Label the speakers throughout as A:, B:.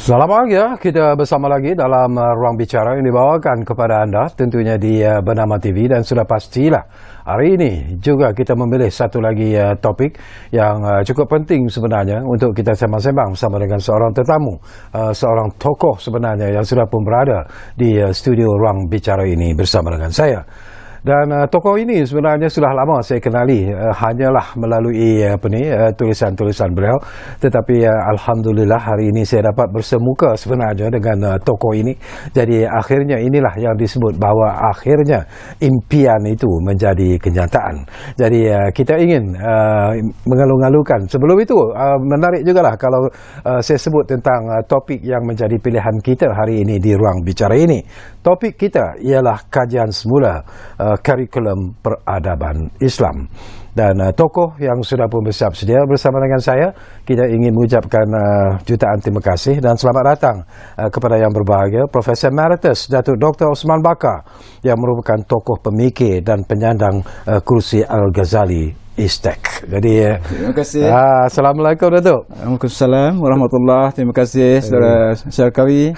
A: Selamat pagi ya, kita bersama lagi dalam Ruang Bicara yang dibawakan kepada anda tentunya di Bernama TV, dan sudah pastilah hari ini juga kita memilih satu lagi topik yang cukup penting sebenarnya untuk kita sembang-sembang bersama dengan seorang tetamu, seorang tokoh sebenarnya yang sudah pun berada di studio Ruang Bicara ini bersama dengan saya. Dan tokoh ini sebenarnya sudah lama saya kenali, hanyalah melalui tulisan-tulisan beliau. Tetapi alhamdulillah hari ini saya dapat bersemuka sebenarnya dengan tokoh ini. Jadi akhirnya inilah yang disebut bahawa akhirnya impian itu menjadi kenyataan. Jadi kita ingin mengalu-alukan. Sebelum itu menarik jugalah kalau saya sebut tentang topik yang menjadi pilihan kita hari ini di Ruang Bicara ini. Topik kita ialah kajian semula kurikulum peradaban Islam. Dan tokoh yang sudah pun bersiap sedia bersama dengan saya, kita ingin mengucapkan jutaan terima kasih dan selamat datang kepada yang berbahagia Profesor Emeritus Datuk Dr. Osman Bakar, yang merupakan tokoh pemikir dan penyandang kursi Al-Ghazali Istek. Jadi
B: terima kasih.
A: Assalamualaikum Datuk.
B: Waalaikumsalam warahmatullahi. Terima kasih saudara Syarkawi.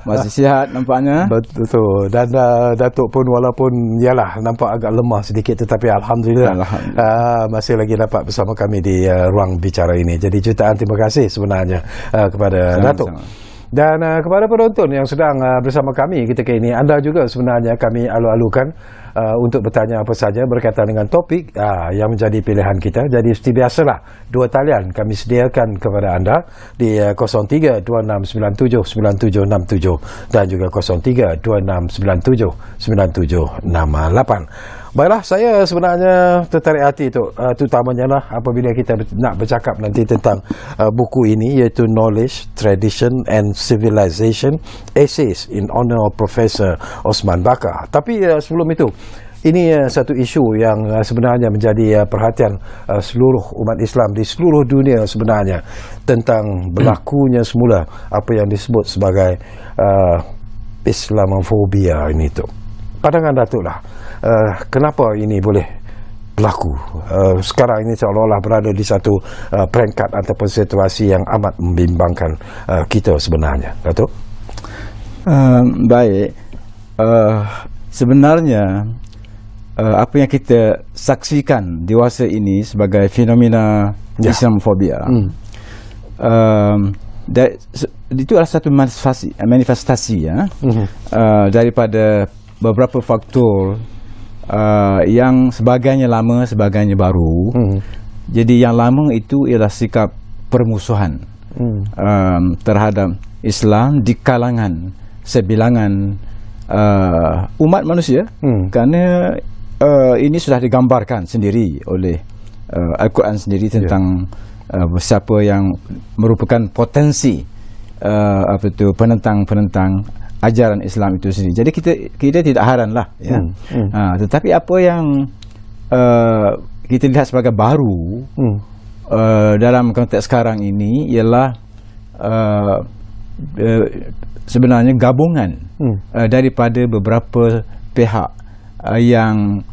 B: Masih sihat nampaknya.
A: Betul. Dan Datuk pun walaupun yalah nampak agak lemah sedikit, tetapi alhamdulillah, masih lagi dapat bersama kami di Ruang Bicara ini. Jadi jutaan terima kasih sebenarnya kepada Datuk. Dan kepada penonton yang sedang bersama kami ketika ini, anda juga sebenarnya kami alu-alukan untuk bertanya apa saja berkaitan dengan topik yang menjadi pilihan kita. Jadi seperti biasalah, dua talian kami sediakan kepada anda di 0326979767 dan juga 0326979768. Baiklah, saya sebenarnya tertarik hati terutamanya lah apabila kita nak bercakap nanti tentang buku ini, iaitu Knowledge, Tradition and Civilization, Essays in Honor of Professor Osman Bakar. Tapi sebelum itu, ini satu isu yang sebenarnya menjadi perhatian seluruh umat Islam di seluruh dunia sebenarnya, tentang berlakunya semula apa yang disebut sebagai Islamofobia ini tu. Pandangan Datuk lah, kenapa ini boleh berlaku sekarang ini seolah-olah berada di satu peringkat ataupun situasi yang amat membimbangkan kita sebenarnya, Datuk?
B: Baik, sebenarnya apa yang kita saksikan dewasa ini sebagai fenomena Islamofobia, itu adalah satu manifestasi daripada beberapa faktor yang sebagainya lama, sebagainya baru. Jadi yang lama itu ialah sikap permusuhan terhadap Islam di kalangan sebilangan umat manusia, kerana ini sudah digambarkan sendiri oleh Al-Quran sendiri tentang siapa yang merupakan potensi penentang ajaran Islam itu sendiri. Jadi kita tidak heranlah ya. Tetapi apa yang kita lihat sebagai baru dalam konteks sekarang ini ialah sebenarnya gabungan daripada beberapa pihak yang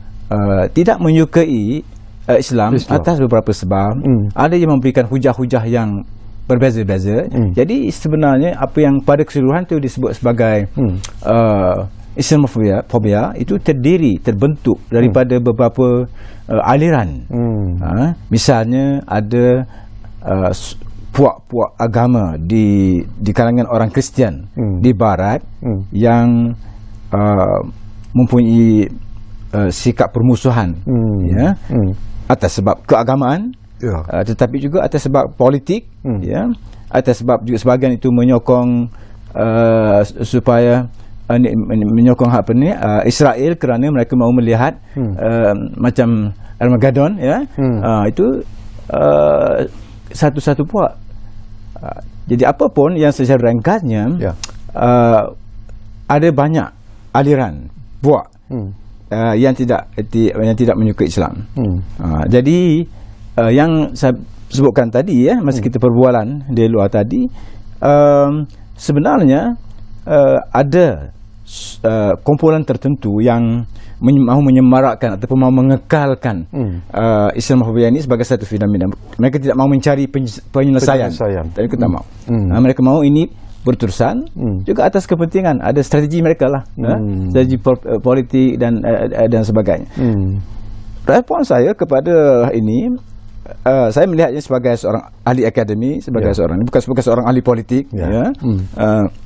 B: tidak menyukai Islam atas beberapa sebab. Ada yang memberikan hujah-hujah yang berbeza-beza. Jadi sebenarnya apa yang pada keseluruhan itu disebut sebagai Islamofobia itu terbentuk daripada beberapa aliran. Misalnya ada puak-puak agama di kalangan orang Kristian di Barat yang mempunyai sikap permusuhan atas sebab keagamaan. Tetapi juga atas sebab politik, atas sebab juga sebahagian itu menyokong supaya menyokong Israel kerana mereka mahu melihat macam Armageddon, itu satu-satu puak. Jadi apapun yang secara ringkasnya, ada banyak aliran puak yang tidak menyukai Islam. Jadi yang saya sebutkan tadi masa kita perbualan di luar tadi, sebenarnya ada kumpulan tertentu yang mahu menyemarakkan ataupun mahu mengekalkan Islamofobia ini sebagai satu fenomena. Mereka tidak mahu mencari penyelesaian. Tapi kita mahu. Mereka mahu ini berterusan, juga atas kepentingan, ada strategi mereka lah, strategi politik dan sebagainya. Respon saya kepada ini, saya melihatnya sebagai seorang ahli akademi, sebagai seorang, bukan sebagai seorang ahli politik.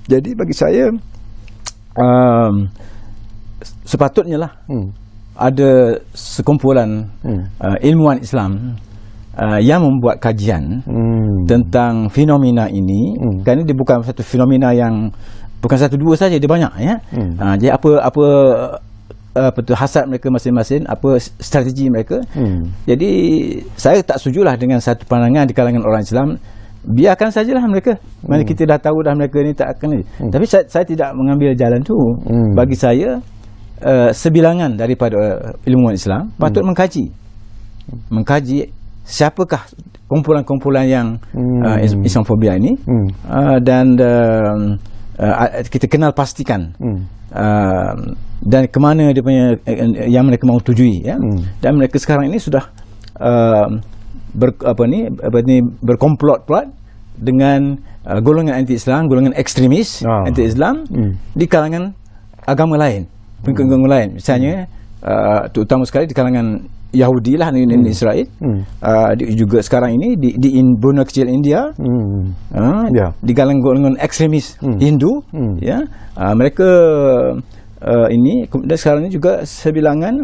B: Jadi bagi saya sepatutnya lah ada sekumpulan ilmuwan Islam yang membuat kajian tentang fenomena ini, kerana dia bukan satu fenomena yang bukan satu dua saja, dia banyak ya. Jadi apa hasrat mereka masing-masing, apa strategi mereka. Jadi saya tak setujulah dengan satu pandangan di kalangan orang Islam, biarkan sajalah mereka, mana kita dah tahu dah mereka ni tak akan ni. Tapi saya tidak mengambil jalan tu. Bagi saya sebilangan daripada ilmuwan Islam patut mengkaji siapakah kumpulan-kumpulan yang Islamofobia ini, dan kita kenal pastikan dan ke mana dia punya yang mereka mahu tujui ya. Dan mereka sekarang ini sudah berkomplot dengan golongan anti-Islam, golongan ekstremis anti-Islam di kalangan agama lain, pengikut lain, misalnya terutama sekali di kalangan Yahudi lah, di Israel, juga sekarang ini di Brunei Kecil India, di kalangan golongan ekstremis Hindu, ya, mereka ini, dan sekarang ini juga sebilangan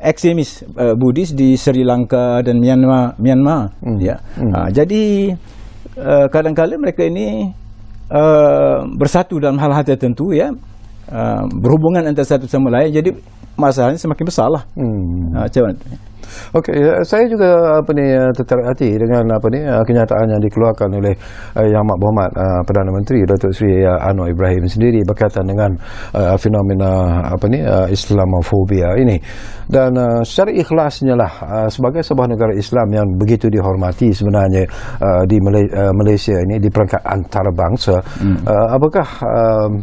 B: ekstremis Buddhis di Sri Lanka dan Myanmar, ya. Jadi kadang-kadang mereka ini bersatu dalam hal-hal tertentu, ya, berhubungan antara satu sama lain, jadi masalahnya semakin besar lah. Macam mana?
A: Okey, saya juga tertarik hati dengan kenyataan yang dikeluarkan oleh Yang Amat Berhormat Perdana Menteri Datuk Seri Anwar Ibrahim sendiri berkaitan dengan fenomena Islamofobia ini. Dan secara ikhlasnya lah, sebagai sebuah negara Islam yang begitu dihormati sebenarnya di Malaysia ini di peringkat antarabangsa, apakah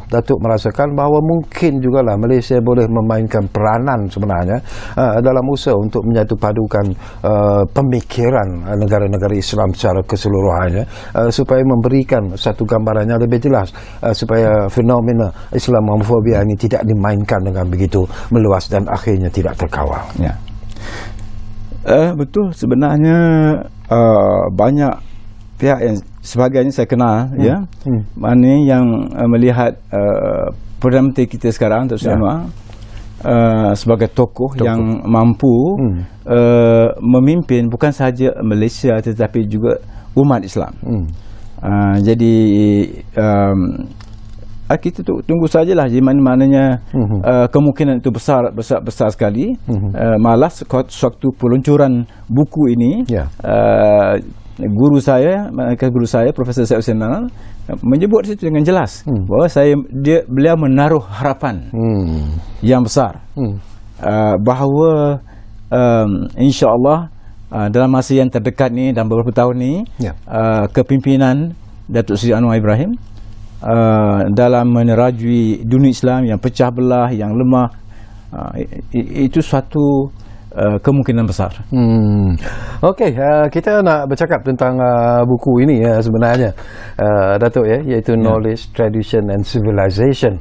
A: Datuk merasakan bahawa mungkin jugalah Malaysia boleh memainkan peranan sebenarnya dalam usaha untuk menyatupadukan pemikiran negara-negara Islam secara keseluruhannya, supaya memberikan satu gambaran yang lebih jelas, supaya fenomena Islamofobia ini tidak dimainkan dengan begitu meluas dan akhirnya tidak terkawal.
B: Ya. Betul, sebenarnya banyak pihak yang sebagainya saya kenal, ya, mana yang melihat Perdana Menteri kita sekarang, Datuk Seri Anwar, sebagai tokoh yang mampu memimpin bukan sahaja Malaysia tetapi juga umat Islam. Jadi kita tunggu sajalah di mana-mananya kemungkinan itu besar sekali. Malah sewaktu peluncuran buku ini, guru saya Profesor Syed Hussein Nanal menyebut situ dengan jelas bahawa beliau menaruh harapan yang besar bahawa insya-Allah dalam masa yang terdekat ni, dalam beberapa tahun ni, kepimpinan Datuk Seri Anwar Ibrahim dalam menerajui dunia Islam yang pecah belah, yang lemah, itu suatu kemungkinan besar.
A: Okey, kita nak bercakap tentang buku ini sebenarnya, Datuk, iaitu Knowledge, Tradition and Civilization,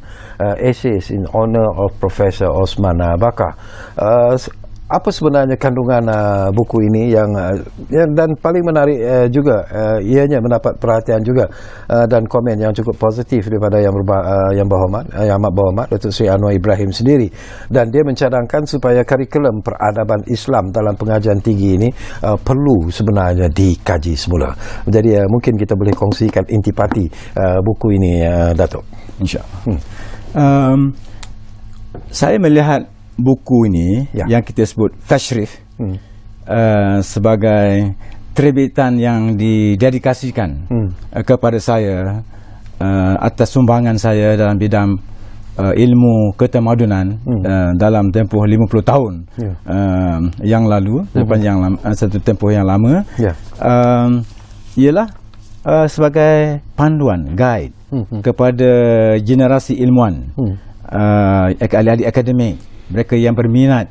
A: Essays in Honour of Professor Osman Bakar. Apa sebenarnya kandungan buku ini yang dan paling menarik juga, ianya mendapat perhatian juga dan komen yang cukup positif daripada Yang Amat Berhormat Datuk Seri Anwar Ibrahim sendiri, dan dia mencadangkan supaya kurikulum peradaban Islam dalam pengajian tinggi ini perlu sebenarnya dikaji semula. Jadi mungkin kita boleh kongsikan intipati buku ini, Datuk.
B: InsyaAllah. Saya melihat buku ini yang kita sebut Tashrif sebagai terbitan yang didedikasikan kepada saya atas sumbangan saya dalam bidang ilmu ketamadunan dalam tempoh 50 tahun yang lalu, sepanjang satu tempoh yang lama, ialah sebagai panduan, guide kepada generasi ilmuwan, ahli-ahli akademik, mereka yang berminat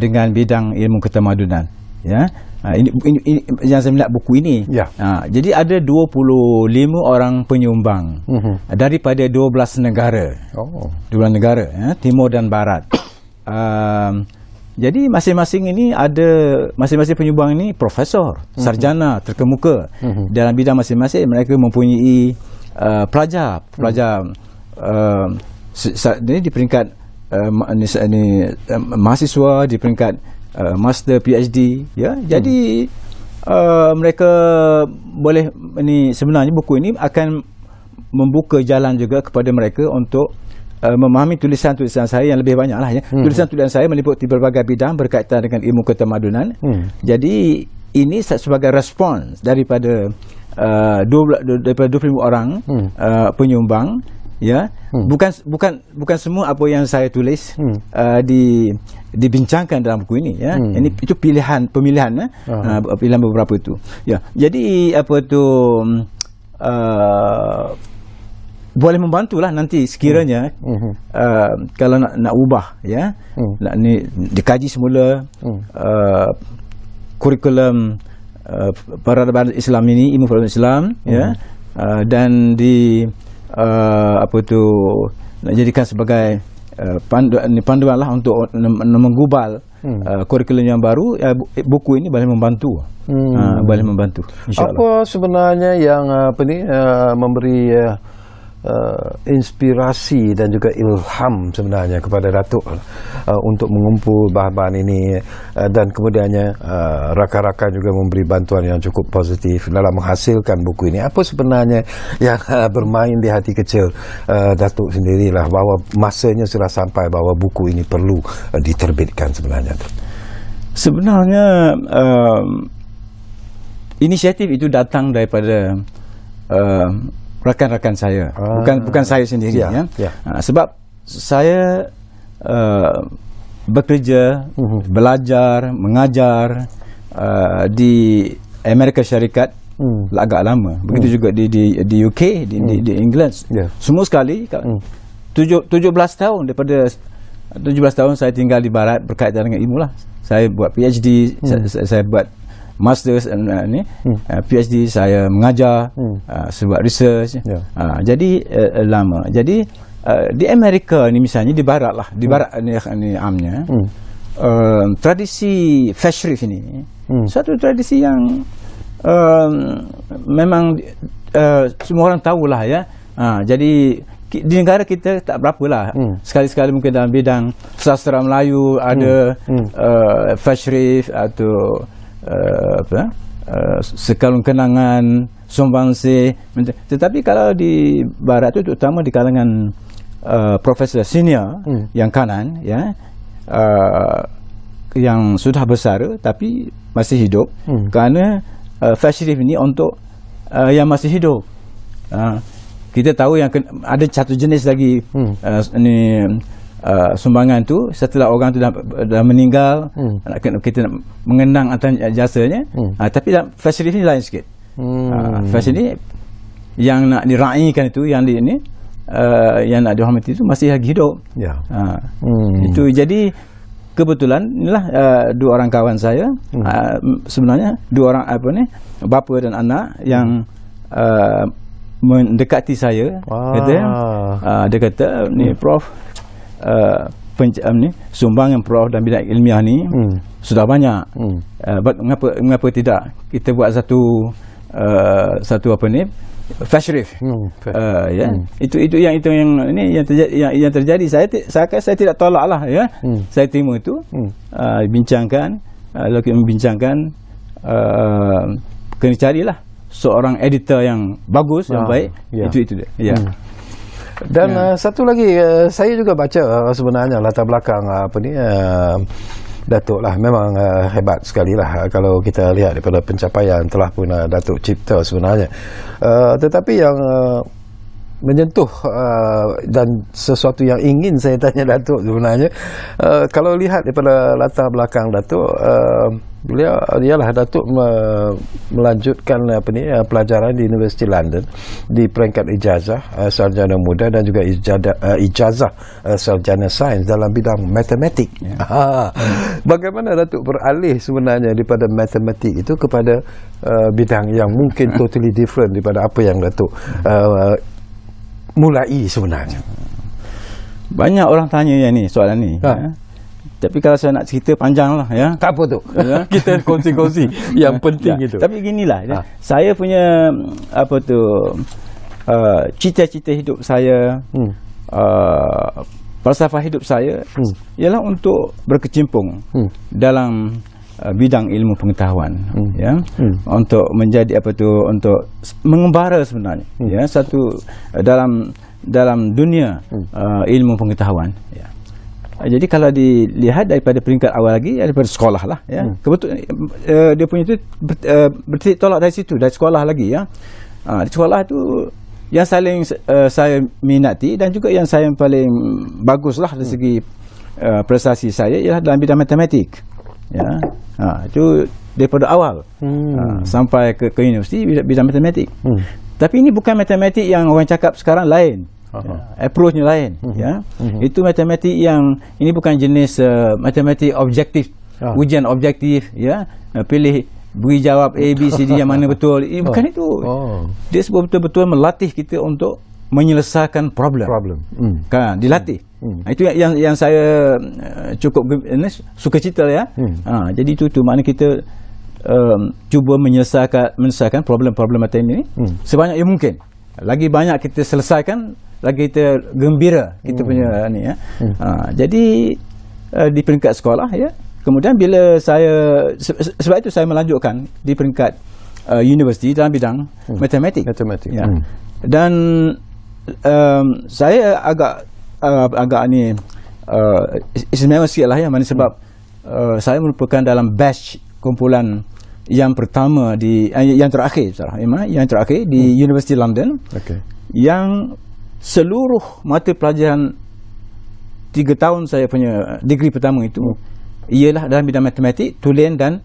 B: dengan bidang ilmu ketamadunan, ya, Ini yang saya melihat buku ini.
A: Ya.
B: Jadi ada 25 orang penyumbang daripada 12 negara. 12 negara, timur dan barat. Jadi masing-masing penyumbang ini profesor, sarjana terkemuka dalam bidang masing-masing. Mereka mempunyai pelajar ini di peringkat mahasiswa, di peringkat master PhD, ya. Jadi mereka boleh sebenarnya buku ini akan membuka jalan juga kepada mereka untuk memahami tulisan-tulisan saya yang lebih banyak lah, ya. Tulisan-tulisan saya meliputi berbagai bidang berkaitan dengan ilmu ketamadunan. Jadi ini sebagai respons daripada 25 orang penyumbang, ya. Bukan semua apa yang saya tulis dibincangkan dalam buku ini, ya. Itu pemilihan beberapa itu, ya. Jadi boleh membantulah nanti sekiranya kalau nak ubah, ya, nak dikaji semula kurikulum peradaban Islam ini, ilmu peradaban Islam, ya, dan nak jadikan sebagai panduan lah untuk menggubal kurikulum yang baru. Buku ini boleh membantu. Boleh membantu,
A: Apa
B: insyaAllah.
A: sebenarnya yang memberi inspirasi dan juga ilham sebenarnya kepada Datuk untuk mengumpul bahan-bahan ini, dan kemudiannya rakan-rakan juga memberi bantuan yang cukup positif dalam menghasilkan buku ini? Apa sebenarnya yang bermain di hati kecil Datuk sendirilah bahawa masanya sudah sampai bahawa buku ini perlu diterbitkan sebenarnya?
B: Sebenarnya inisiatif itu datang daripada rakan-rakan saya, bukan saya sendiri, ya. Sebab saya bekerja, belajar, mengajar di Amerika Syarikat agak lama. Begitu juga di UK, di England. Semua sekali 17 tahun, daripada 17 tahun saya tinggal di barat berkaitan dengan ilmu lah. Saya buat PhD, saya buat masters, PhD, saya mengajar, saya buat research. Jadi lama. Jadi di Amerika ni misalnya, di barat lah, di barat ni amnya, tradisi Fashrif ini satu tradisi yang memang semua orang tahulah, ya. Jadi di negara kita tak berapa lah. Sekali-sekali mungkin dalam bidang sastra Melayu ada Fashrif atau sekalung kenangan, sumbangsih. Tetapi kalau di barat itu, terutama di kalangan profesor senior yang kanan, ya, yang sudah besar tapi masih hidup, kerana Fashrif ini untuk yang masih hidup. Kita tahu yang ada satu jenis lagi sumbangan tu setelah orang tu dah meninggal, kita nak mengenang atas jasanya. Tapi Fashrif ni lain sikit. Fashrif ni yang nak diraikan itu, yang nak dihormati itu masih lagi hidup. Itu jadi kebetulan inilah dua orang kawan saya, sebenarnya dua orang bapa dan anak yang mendekati saya. Dia kata, ni Prof, sumbangan Prof dalam bidang ilmiah ni sudah banyak. Mengapa tidak kita buat satu Fashrif? Ya. Itu yang terjadi. Saya tidak tolak lah, ya. Saya terima itu, bincangkan, lalu membincangkan, kena carilah seorang editor yang bagus, yang baik. Itu dia.
A: Dan satu lagi, saya juga baca sebenarnya latar belakang Datuk lah, memang hebat sekali lah kalau kita lihat daripada pencapaian telah pun Datuk cipta sebenarnya. Tetapi yang menyentuh dan sesuatu yang ingin saya tanya Datuk sebenarnya. Kalau lihat daripada latar belakang Datuk, beliau ialah Datuk melanjutkan pelajaran di Universiti London di peringkat ijazah sarjana muda dan juga ijazah sarjana sains dalam bidang matematik. Bagaimana Datuk beralih sebenarnya daripada matematik itu kepada bidang yang mungkin totally different daripada apa yang Datuk mulai sebenarnya?
B: Banyak orang tanya yang ni, soalan ni. Tapi kalau saya nak cerita panjang lah ya.
A: Tak apa tu. Ya? Kita kongsi-kongsi yang penting itu.
B: Tapi ginilah, saya punya cita-cita hidup saya, falsafah hidup saya ialah untuk berkecimpung dalam bidang ilmu pengetahuan, untuk menjadi untuk mengembara sebenarnya, satu dalam dunia ilmu pengetahuan. Jadi kalau dilihat daripada peringkat awal lagi, daripada sekolah lah, kebetulan dia punya itu bertitik tolak dari situ, dari sekolah lagi, di sekolah tu yang saya minati dan juga yang saya paling bagus lah dari segi prestasi saya ialah dalam bidang matematik. Itu daripada awal sampai ke universiti bidang matematik. Tapi ini bukan matematik yang orang cakap sekarang lain. Approach-nya lain. Itu matematik yang ini bukan jenis matematik objektif, ujian objektif, pilih beri jawab A, B, C, D yang mana betul. Bukan itu. Dia sebab betul-betul melatih kita untuk menyelesaikan problem. Kan dilatih. Itu yang saya cukup suka cerita jadi itu makna kita cuba menyelesaikan problem-problem matematik ini sebanyak yang mungkin. Lagi banyak kita selesaikan, lagi kita gembira kita punya ni jadi di peringkat sekolah kemudian bila saya sebab itu saya melanjutkan di peringkat universiti dalam bidang matematik. Dan saya agak ni istimewa sikit lah mana sebab saya merupakan dalam batch kumpulan yang pertama yang terakhir di University London, yang seluruh mata pelajaran 3 tahun saya punya degree pertama itu ialah dalam bidang matematik, tulen dan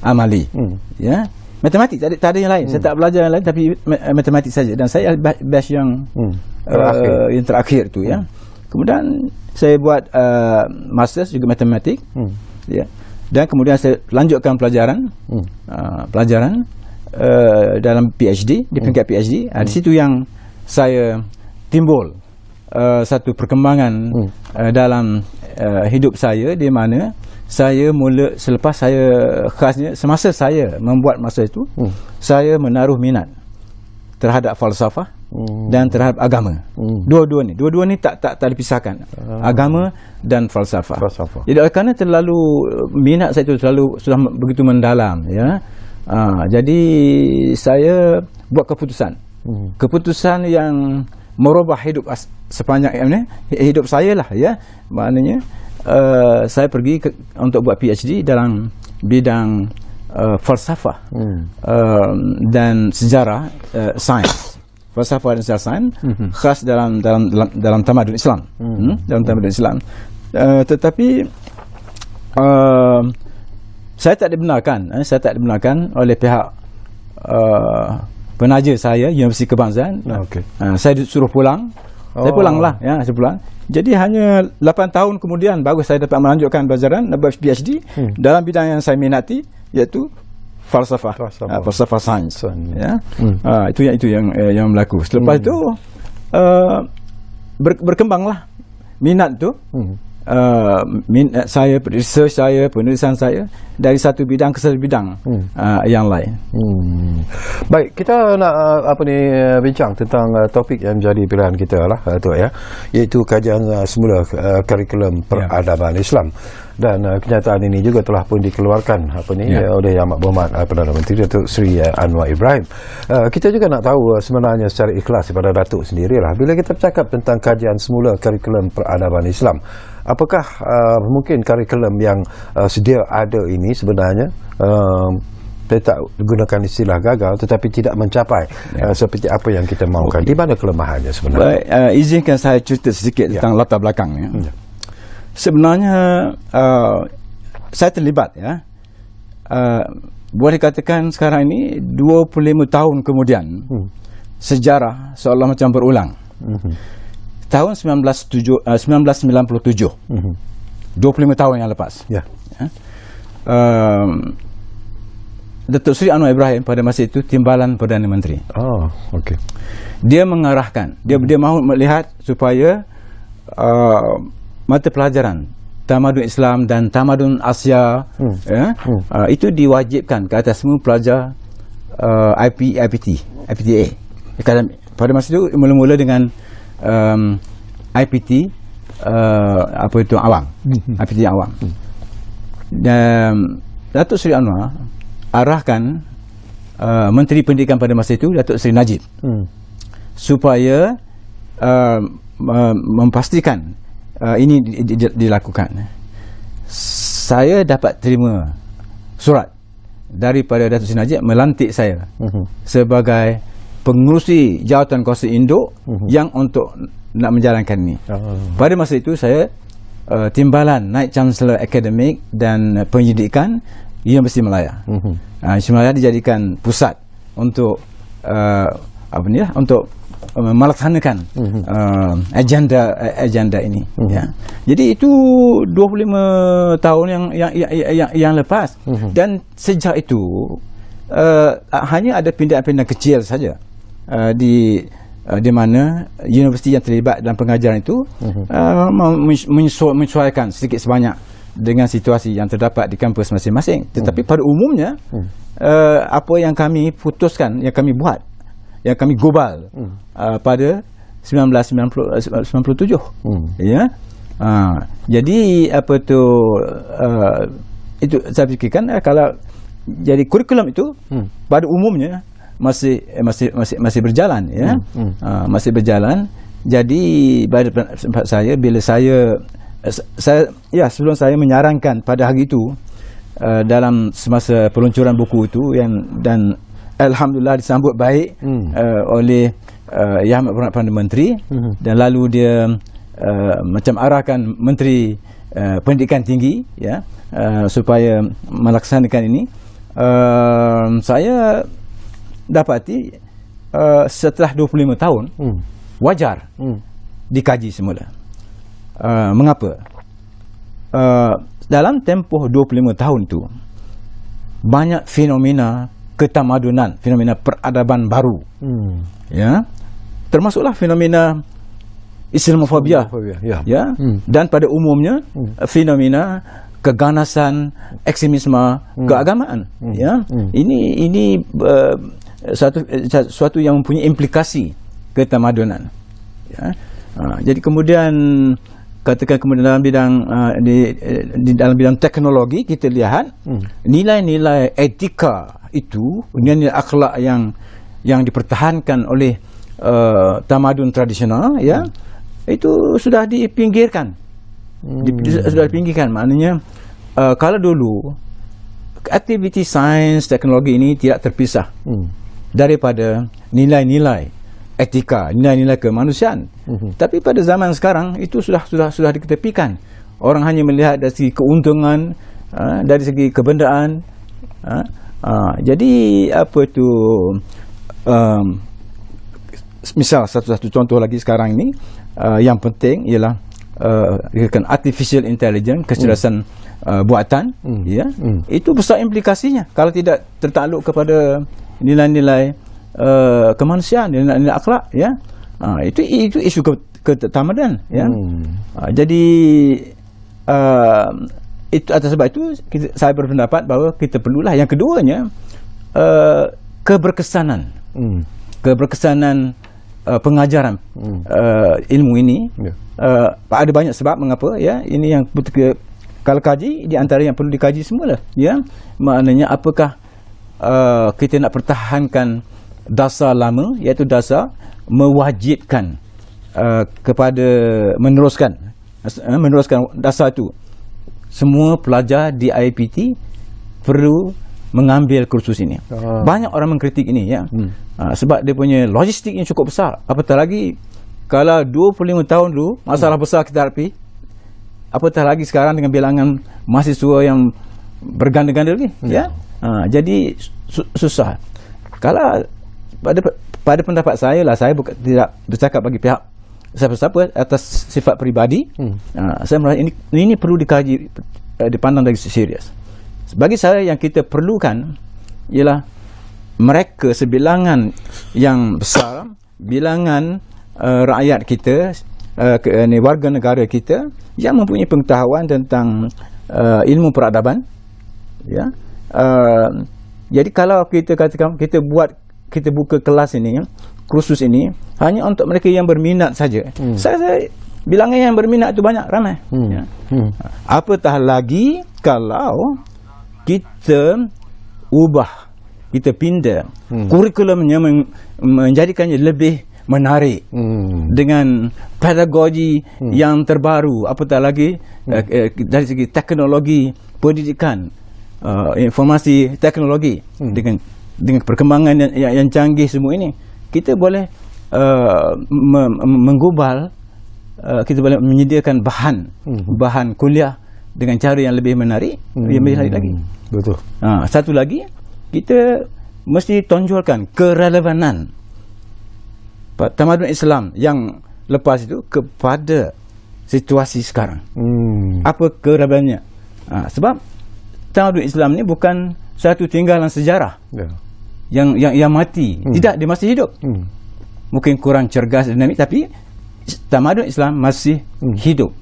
B: amali. Matematik, tak ada yang lain. Saya tak belajar yang lain, tapi matematik saja. Dan saya batch yang terakhir tu Kemudian saya buat masters juga matematik. Dan kemudian saya lanjutkan pelajaran dalam PhD, di peringkat PhD. Di situ yang saya timbul satu perkembangan dalam hidup saya, di mana saya mula selepas saya semasa saya membuat masa itu, saya menaruh minat terhadap falsafah dan terhadap agama. Dua-dua ni tak dipisahkan. Agama dan falsafah. Jadi oleh kerana terlalu minat saya itu sudah begitu mendalam jadi saya buat keputusan yang merubah hidup sepanjang hidup saya lah maknanya saya pergi untuk buat PhD dalam bidang falsafah dan sejarah sains. Falsafah dan sejarah sains khas dalam tamadun Islam. Dalam tamadun Islam. Tetapi saya tak dibenarkan oleh pihak penaja saya, Universiti Kebangsaan. Saya disuruh pulang. Saya pulanglah saya pulang. Jadi hanya 8 tahun kemudian baru saya dapat melanjutkan pelajaran dapat PhD dalam bidang yang saya minati, iaitu falsafah sains. Itu yang berlaku. Selepas itu berkembanglah minat tu. Research saya, penulisan saya dari satu bidang ke satu bidang yang lain.
A: Baik, kita nak bincang tentang topik yang menjadi pilihan kita lah tu iaitu kajian semula kurikulum peradaban Islam. Dan kenyataan ini juga telah pun dikeluarkan oleh Yang Amat Berhormat Perdana Menteri Datuk Seri Anwar Ibrahim. Kita juga nak tahu sebenarnya secara ikhlas daripada Datuk sendirilah, bila kita bercakap tentang kajian semula kurikulum peradaban Islam, apakah mungkin kurikulum yang sedia ada ini sebenarnya saya tak gunakan istilah gagal, tetapi tidak mencapai seperti apa yang kita mahukan. Di mana kelemahannya sebenarnya?
B: Baik, izinkan saya cerita sedikit tentang latar belakangnya. Sebenarnya saya terlibat, boleh katakan sekarang ini 25 tahun kemudian sejarah seolah macam berulang. Tahun 1997, 25 tahun yang lepas, Datuk Seri Anwar Ibrahim pada masa itu timbalan Perdana Menteri. Dia mengarahkan, dia mahu melihat supaya mata pelajaran tamadun Islam dan tamadun Asia itu diwajibkan ke atas semua pelajar IPTA akademik. Pada masa itu mula-mula dengan IPT awam, IPT awam. Dan Datuk Seri Anwar arahkan Menteri Pendidikan pada masa itu, Datuk Seri Najib, supaya memastikan ini dilakukan. Saya dapat terima surat daripada Datuk Seri Najib melantik saya sebagai pengurusi jawatan kuasa induk yang untuk nak menjalankan ini. Pada masa itu saya timbalan Naib Chancellor Akademik dan Penyidikan Universiti Malaya. Universiti Malaya dijadikan pusat untuk untuk melaksanakan agenda ini. Jadi itu 25 tahun yang lepas, dan sejak itu hanya ada pindahan-pindahan kecil saja di mana universiti yang terlibat dalam pengajaran itu menyesuaikan sedikit sebanyak dengan situasi yang terdapat di kampus masing-masing. Tetapi pada umumnya apa yang kami putuskan, yang kami buat, yang kami gobal pada 1997. Jadi itu saya fikirkan kalau jadi kurikulum itu pada umumnya masih berjalan, masih berjalan. Jadi pada tempat saya, bila saya sebelum saya menyarankan pada hari itu dalam semasa peluncuran buku itu, dan alhamdulillah disambut baik oleh Yang Amat Perdana Menteri, dan lalu dia macam arahkan Menteri Pendidikan Tinggi supaya melaksanakan ini. Saya dapati setelah 25 tahun wajar dikaji semula. Mengapa? Dalam tempoh 25 tahun itu banyak fenomena ketamadunan, fenomena peradaban baru. Termasuklah fenomena Islamofobia, dan pada umumnya fenomena keganasan ekstremisme keagamaan. Ini suatu yang mempunyai implikasi ketamadunan. Jadi kemudian katakan kemudian dalam bidang dalam bidang teknologi kita lihat nilai-nilai etika itu, nilai akhlak yang dipertahankan oleh tamadun tradisional, itu sudah dipinggirkan. Sudah dipinggirkan. Maknanya kalau dulu aktiviti sains teknologi ini tidak terpisah daripada nilai-nilai etika, nilai-nilai kemanusiaan. Tapi pada zaman sekarang itu sudah diketepikan. Orang hanya melihat dari segi keuntungan, dari segi kebendaan. Jadi misal satu contoh lagi sekarang ini yang penting ialah artificial intelligence, kecerdasan buatan, itu besar implikasinya kalau tidak tertakluk kepada nilai-nilai kemanusiaan, nilai-nilai akhlak, itu isu ketamadunan, jadi itu atas sebab itu saya berpendapat bahawa kita perlulah yang keduanya keberkesanan pengajaran ilmu ini. Ada banyak sebab mengapa ini yang kalau kaji, di antara yang perlu dikaji semula, maknanya apakah kita nak pertahankan dasar lama, iaitu dasar mewajibkan kepada meneruskan dasar itu. Semua pelajar di IPT perlu mengambil kursus ini. Banyak orang mengkritik ini ya. Sebab dia punya logistik yang cukup besar. Apatah lagi kalau 25 tahun dulu masalah besar kita hadapi, apatah lagi sekarang dengan bilangan mahasiswa yang berganda-ganda lagi ya. Jadi susah. Kalau pada pendapat saya lah, saya tidak bercakap bagi pihak siapa-siapa atas sifat peribadi. Saya merasa ini perlu dikaji, dipandang lagi serius. Bagi saya yang kita perlukan ialah mereka sebilangan yang besar, bilangan rakyat kita, warga negara kita yang mempunyai pengetahuan tentang ilmu peradaban ya. Jadi kalau kita katakan kita buka kelas ini, kursus ini hanya untuk mereka yang berminat saja. Saya bilangan yang berminat itu banyak, ramai. Ya. Apatah lagi kalau kita ubah, kita pindah kurikulumnya menjadikannya lebih menarik dengan pedagogi yang terbaru, apatah lagi dari segi teknologi pendidikan, informasi teknologi dengan perkembangan yang canggih semua ini, kita boleh menggubal, kita boleh menyediakan bahan kuliah dengan cara yang lebih menarik, lebih menarik lagi.
A: Betul.
B: Satu lagi, kita mesti tonjolkan kerelevanan tamadun Islam yang lepas itu kepada situasi sekarang. Apa kerelevannya? Sebab tamadun Islam ni bukan satu tinggalan sejarah yang mati. Tidak, dia masih hidup. Mungkin kurang cergas dinamik, tapi tamadun Islam masih hidup.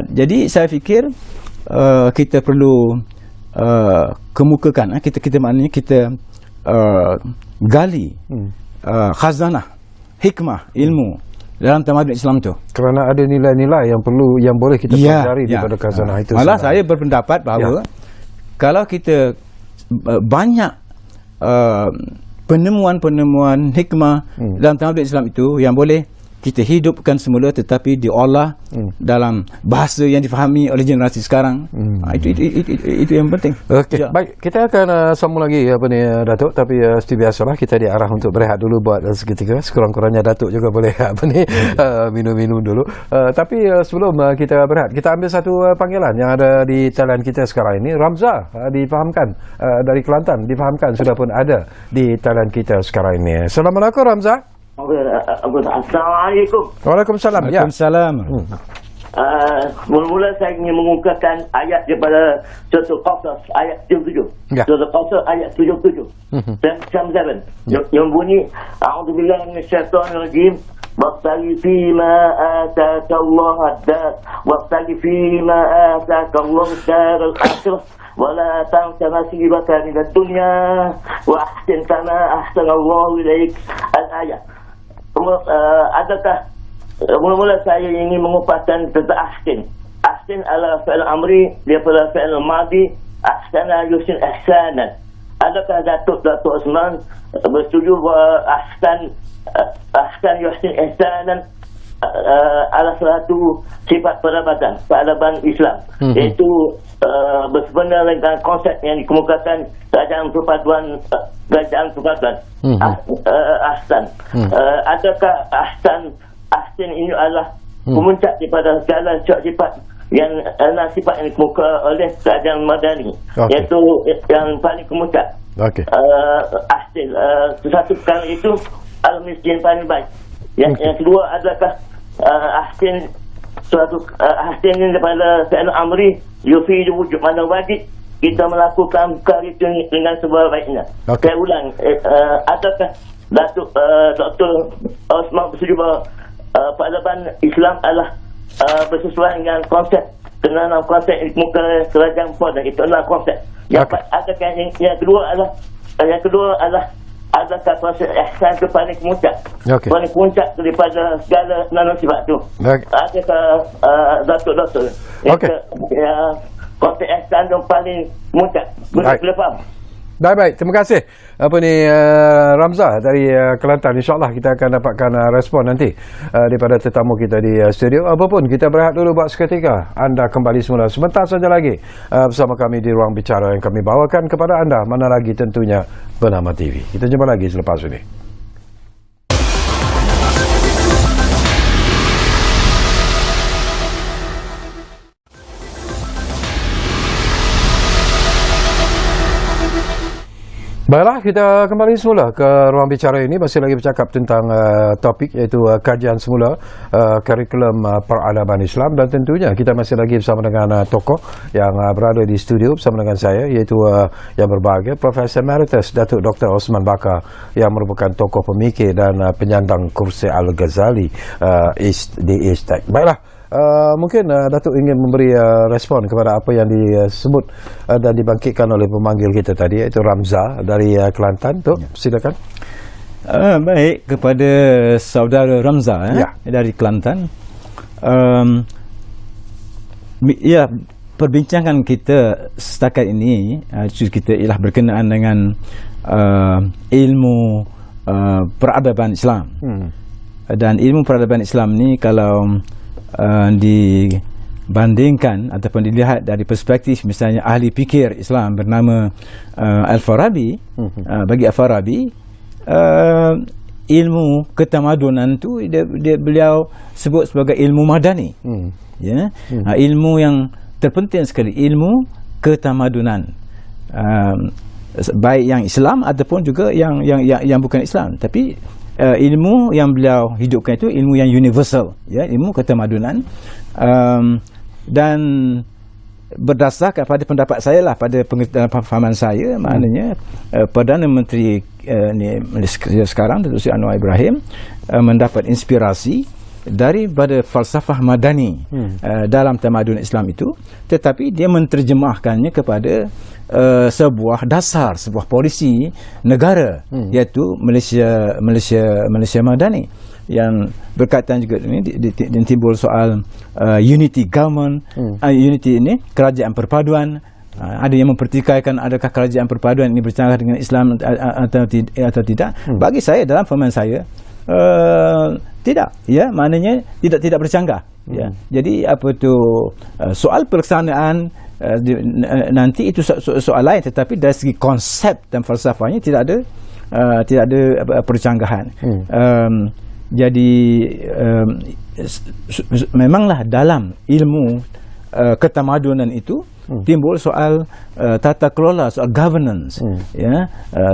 B: Jadi saya fikir kita perlu kemukakan, kita maknanya kita gali khazanah hikmah ilmu dalam tamadun Islam tu.
A: Kerana ada nilai-nilai yang boleh kita pelajari daripada khazanah itu.
B: Malah saya berpendapat bahawa kalau kita banyak penemuan-penemuan hikmah dalam tamadun Islam itu yang boleh kita hidupkan semula, tetapi diolah dalam bahasa yang difahami oleh generasi sekarang. Itu yang penting.
A: Okey, baik, kita akan sambung lagi Datuk, tapi seperti biasalah kita diarah untuk berehat dulu buat seketika. Sekurang-kurangnya Datuk juga boleh minum-minum dulu. Tapi sebelum kita berehat, kita ambil satu panggilan yang ada di talian kita sekarang ini. Ramza difahamkan dari Kelantan, difahamkan sudah pun ada di talian kita sekarang ini. Assalamualaikum Ramza.
C: Assalamualaikum.
A: Waalaikumsalam.
B: Waalaikumsalam.
C: Mula-mula saya ingin mengungkapkan ayat daripada Surah Al-Qasas ayat 77. Surah Al-Qasas ayat 77. Dan 77. Yang bunyi A'udzubillahi minasyaitonirrajim. Wabtaghi fima ataka Allah ad-dar wabtaghi fima ataka Allah ad-dar al-akhirah ولا تنس نصيبك من الدنيا وأحسن كما أحسن الله إليك الآية. Adakah mula-mula saya ingin mengupakan tentang ahsin. Ahsin adalah fi'il amri, daripada fi'il madi, ahsana yusin ihsanan. Adakah Datuk Osman bersetuju bahawa ahsan yusin ihsanan adalah satu sifat peradaban Islam, iaitu bersebenar dengan konsep yang dikemukakan kerajaan perpaduan ahsan. Adakah ahsan ini adalah pemuncak daripada segala sifat yang sifat yang dikemuka oleh kerajaan Madani, iaitu yang paling kemuncak. Ahsan satu perkara itu al-miskin paling baik. Yang kedua adakah ahsan suatu ahsan daripada fi'il amri yufidu wujud, mana wajib kita melakukan perkara itu dengan sebaik-baiknya. Saya ulang, adakah Datuk Dr. Osman bersetuju bahawa peradaban Islam adalah bersesuaian dengan konsep muka kerajaan Poland, itu adalah konsep. Adakah yang kedua adalah adakah proses ihsan itu paling puncak, paling puncak daripada segala sifat itu. Adakah Datuk konsep ihsan itu paling puncak? Boleh faham?
A: Baik, terima kasih. Ramza dari Kelantan. InsyaAllah kita akan dapatkan respon nanti daripada tetamu kita di studio. Apapun, kita berehat dulu buat seketika. Anda kembali semula sebentar saja lagi bersama kami di Ruang Bicara yang kami bawakan kepada anda. Mana lagi tentunya Bernama TV. Kita jumpa lagi selepas ini. Baiklah, kita kembali semula ke Ruang Bicara ini. Masih lagi bercakap tentang topik iaitu kajian semula kurikulum peradaban Islam, dan tentunya kita masih lagi bersama dengan tokoh yang berada di studio bersama dengan saya, iaitu yang berbahagia Profesor Emeritus Datuk Dr. Osman Bakar, yang merupakan tokoh pemikir dan penyandang kursi Al-Ghazali di East-Tech. Baiklah, mungkin Datuk ingin memberi respon kepada apa yang disebut dan dibangkitkan oleh pemanggil kita tadi, iaitu Ramza dari Kelantan. Tok, silakan.
B: Baik, kepada saudara Ramza dari Kelantan. Ya, perbincangan kita setakat ini kita ialah berkenaan dengan ilmu peradaban Islam. Dan ilmu peradaban Islam ni kalau dibandingkan ataupun dilihat dari perspektif misalnya ahli fikir Islam bernama Al-Farabi, bagi Al-Farabi ilmu ketamadunan tu beliau sebut sebagai ilmu madani. Ilmu yang terpenting sekali, ilmu ketamadunan, baik yang Islam ataupun juga yang bukan Islam. Tapi ilmu yang beliau hidupkan itu ilmu yang universal, ilmu ketamadunan, dan berdasarkan pada pendapat saya lah, pada pemahaman saya, maknanya Perdana Menteri Malaysia sekarang, Datuk Seri Anwar Ibrahim, mendapat inspirasi daripada falsafah madani dalam tamadun Islam itu, tetapi dia menterjemahkannya kepada sebuah dasar, sebuah polisi negara, iaitu Malaysia Madani, yang berkaitan juga ini timbul soal unity government. Unity ini kerajaan perpaduan. Ada yang mempertikaikan adakah kerajaan perpaduan ini bercanggah dengan Islam atau tidak. Bagi saya, dalam pemahaman saya, tidak, maknanya tidak bercanggah. Jadi apa tu soal pelaksanaan nanti itu soal lain, tetapi dari segi konsep dan falsafahnya tidak ada percanggahan. Jadi memanglah dalam ilmu ketamadunan itu timbul soal tata kelola, soal governance,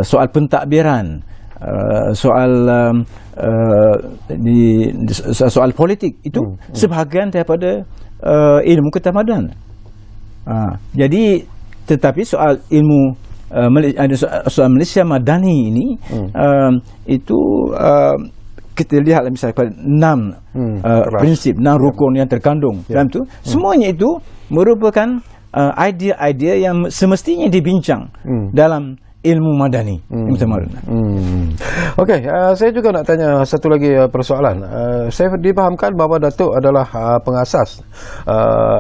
B: soal pentadbiran, soal politik itu sebahagian daripada ilmu ketamadunan. Jadi tetapi soal ilmu soal Malaysia Madani ini itu kita lihat misalnya pada 6 prinsip, 6 rukun yang terkandung dalam itu, semuanya itu merupakan idea-idea yang semestinya dibincang dalam ilmu madani.
A: Okey, saya juga nak tanya satu lagi persoalan. Saya dipahamkan bahawa Datuk adalah pengasas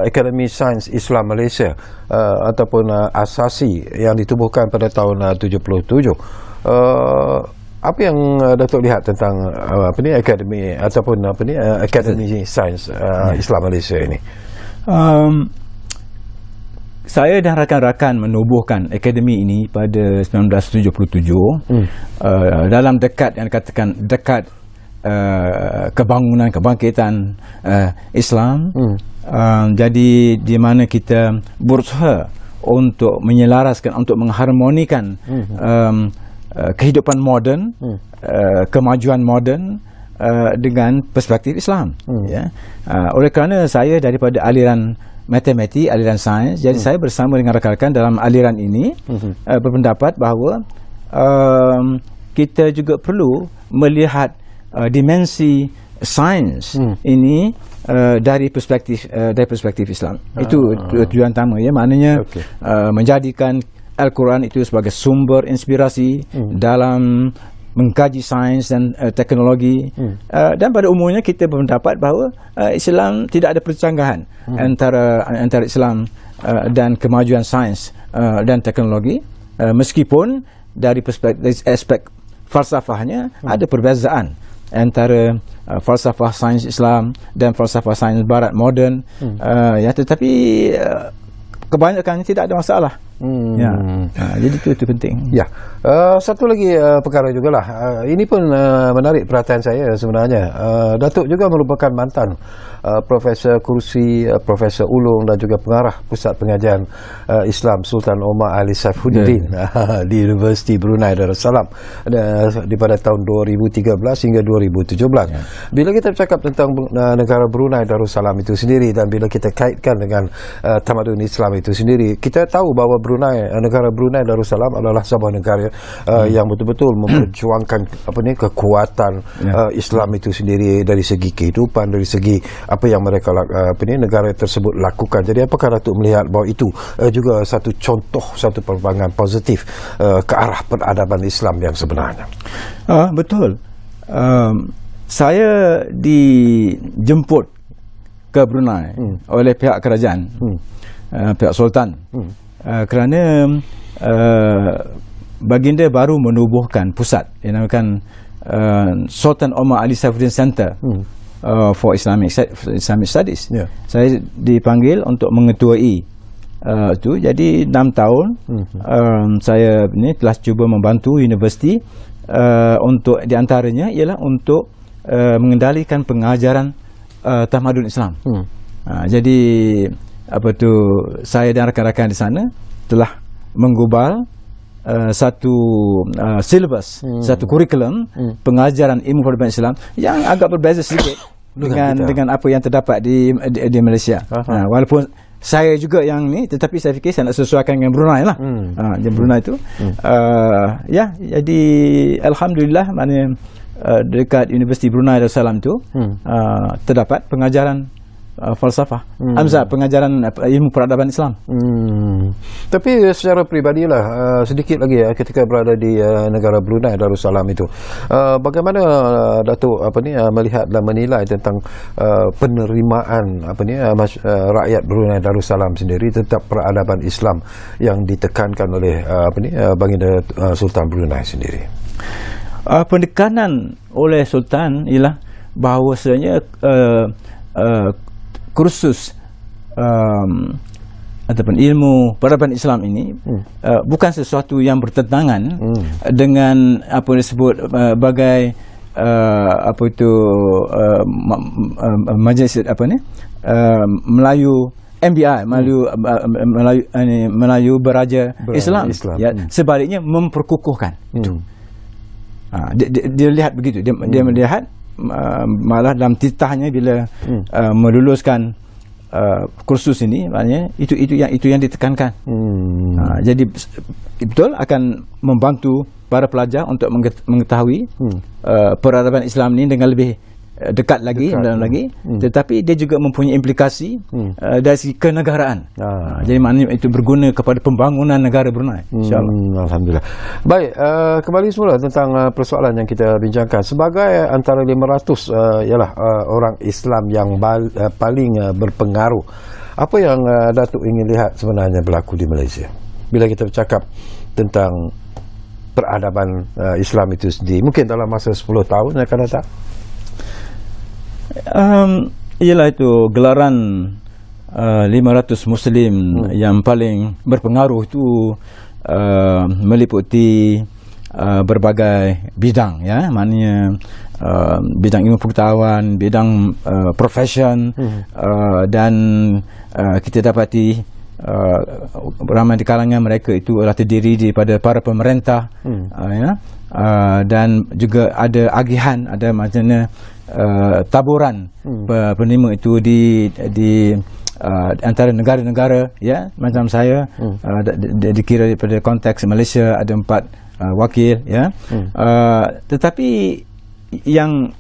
A: Akademi Sains Islam Malaysia, ataupun asasi yang ditubuhkan pada tahun 77. Apa yang Datuk lihat tentang akademi ataupun Akademi Sains Islam Malaysia ini? Saya dan rakan-rakan menubuhkan akademi ini pada 1977 dalam dekat yang dikatakan dekat kebangkitan Islam. Jadi di mana kita berusaha untuk menyelaraskan, untuk mengharmonikan kehidupan moden, kemajuan moden dengan perspektif Islam. Oleh kerana saya daripada aliran matematik, aliran sains, jadi saya bersama dengan rakan-rakan dalam aliran ini berpendapat bahawa kita juga perlu melihat dimensi sains ini dari perspektif Islam. Itu tujuan utama, maknanya menjadikan Al-Quran itu sebagai sumber inspirasi dalam mengkaji sains dan teknologi, dan pada umumnya kita berpendapat bahawa Islam tidak ada percanggahan antara Islam dan kemajuan sains dan teknologi.
B: meskipun dari aspek falsafahnya ada perbezaan antara falsafah sains Islam dan falsafah sains Barat moden, ya, tetapi kebanyakannya tidak ada masalah. Ya. Jadi itu penting.
A: Ya, satu lagi perkara jugalah. Ini pun menarik perhatian saya sebenarnya. Datuk juga merupakan mantan Profesor Kursi, Profesor Ulung dan juga pengarah Pusat Pengajian Islam Sultan Omar Ali Saifuddin di Universiti Brunei Darussalam pada tahun 2013 hingga 2017. Bila kita bercakap tentang negara Brunei Darussalam itu sendiri dan bila kita kaitkan dengan tamadun Islam itu sendiri, kita tahu bahawa negara Brunei Darussalam adalah sebuah negara yang betul-betul memperjuangkan kekuatan Islam itu sendiri dari segi kehidupan, dari segi apa yang mereka negara tersebut lakukan. Jadi apakah Datuk melihat bahawa itu juga satu contoh, satu perkembangan positif ke arah peradaban Islam yang sebenarnya?
B: Betul. Saya dijemput ke Brunei oleh pihak kerajaan, pihak Sultan, kerana baginda baru menubuhkan pusat yang dinamakan Sultan Omar Ali Saifuddin Center for Islamic Studies. Saya dipanggil untuk mengetuai itu. Jadi 6 tahun saya ini telah cuba membantu universiti untuk diantaranya ialah untuk mengendalikan pengajaran tamadun Islam. Jadi saya dan rakan-rakan di sana telah menggubal satu silabus, satu kurikulum pengajaran ilmu peradaban Islam yang agak berbeza sedikit dengan apa yang terdapat di Malaysia. Walaupun saya juga yang ni, tetapi saya fikir saya nak sesuaikan dengan Brunei lah. Di Brunei itu ya, jadi alhamdulillah mana dekat Universiti Brunei Darussalam tu terdapat pengajaran falsafah, pengajaran ilmu peradaban Islam.
A: Tapi secara pribadilah sedikit lagi ketika berada di negara Brunei Darussalam itu, bagaimana Datuk melihat dan menilai tentang penerimaan rakyat Brunei Darussalam sendiri terhadap peradaban Islam yang ditekankan oleh baginda Sultan Brunei sendiri?
B: Penekanan oleh Sultan ialah bahawasanya kursus ataupun ilmu peradaban Islam ini bukan sesuatu yang bertentangan dengan apa disebut bagai majlis Melayu MBI, Melayu Beraja Islam. Ya, sebaliknya memperkukuhkan itu. Dia lihat begitu, dia melihat malah dalam titahnya bila meluluskan kursus ini, maknanya itu yang ditekankan. Jadi betul akan membantu para pelajar untuk mengetahui peradaban Islam ini dengan lebih dekat lagi, dalam lagi, tetapi dia juga mempunyai implikasi dari segi kenegaraan. Jadi maknanya itu berguna kepada pembangunan negara Brunei, insyaAllah.
A: Alhamdulillah. Baik, kembali semula tentang persoalan yang kita bincangkan. Sebagai antara 500 orang Islam yang paling berpengaruh, apa yang Datuk ingin lihat sebenarnya berlaku di Malaysia bila kita bercakap tentang peradaban Islam itu sendiri, mungkin dalam masa 10 tahun yang akan datang?
B: Ialah itu gelaran 500 Muslim yang paling berpengaruh itu meliputi berbagai bidang, ya, maknanya bidang ilmu pengetahuan, bidang profession, dan kita dapati ramai di kalangan mereka itu adalah terdiri daripada para pemerintah, ya, dan juga ada agihan, ada macamnya taburan penerima itu di antara negara-negara, ya, macam saya dikira daripada konteks Malaysia ada 4 wakil, ya. Tetapi yang